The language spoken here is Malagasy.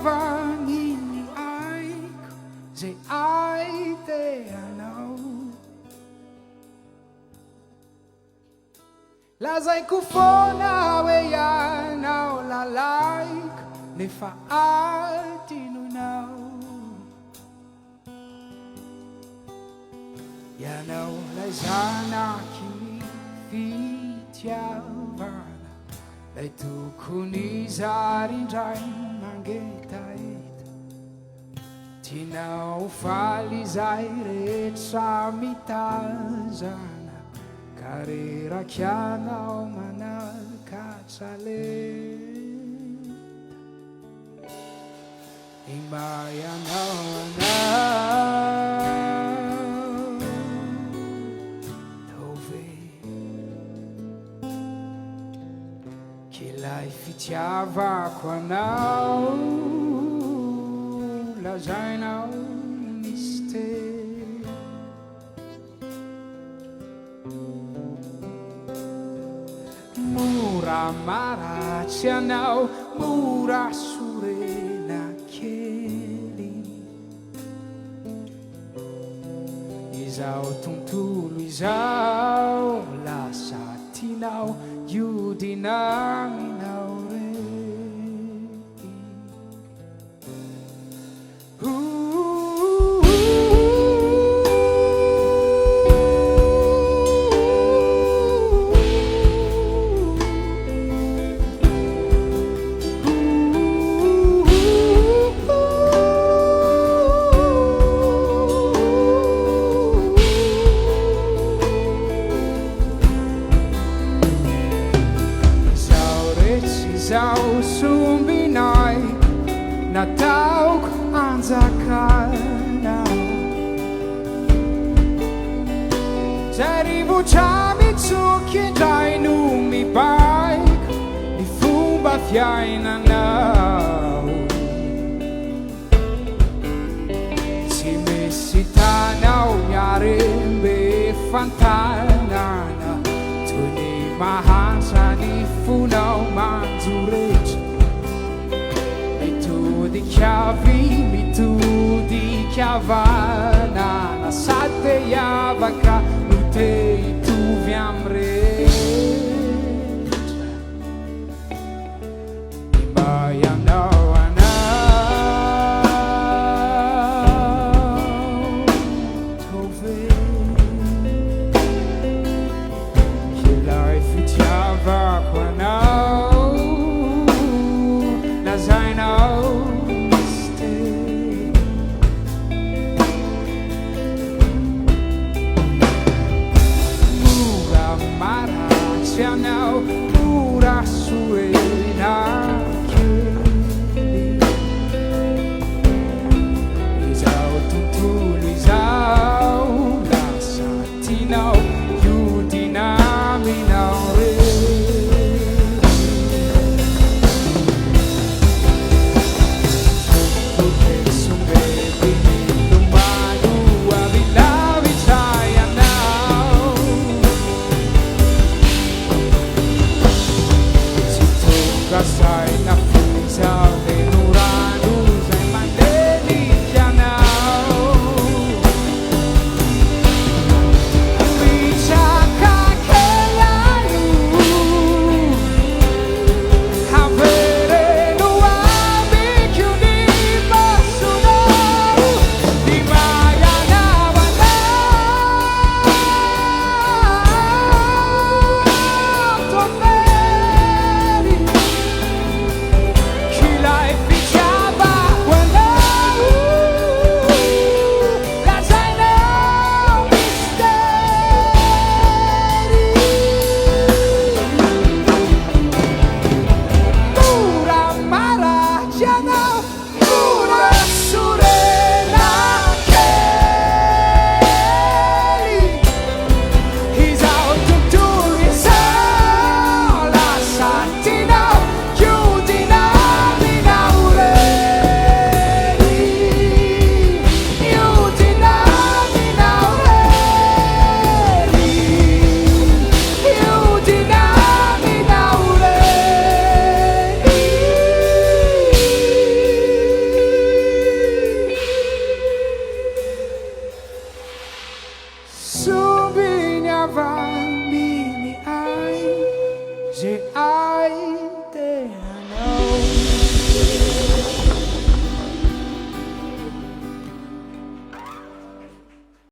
fitiavaniny aiko zay aiteanao lazaiko foana hoe ianao lalaiko nefa altinonao ianao lay zanaky fitiavana lay tokony zarindray mangetaheta tianao faly zay rehetra mitazana ka rerakianao manalikatraleta imba ianao anao tove kilay fitiavako anao lazainao misy teny mora maratsy anao mora sorena kely izao tontolo izao lasa tianao iodinaninao izao sombinay nataoko anjakanao zay rivotra mitsoky indray no mibaiko ny fomba fiainanao tsy misy tanao miarembe fantanana toy ny mahantra ny fonao manjoretra mitodikavy mitodikiavanana sady te hiavaka no te hitovy amrehetra mba ianao anao tove kilay fitiavako anao lazainao misy teny mora 爱的海。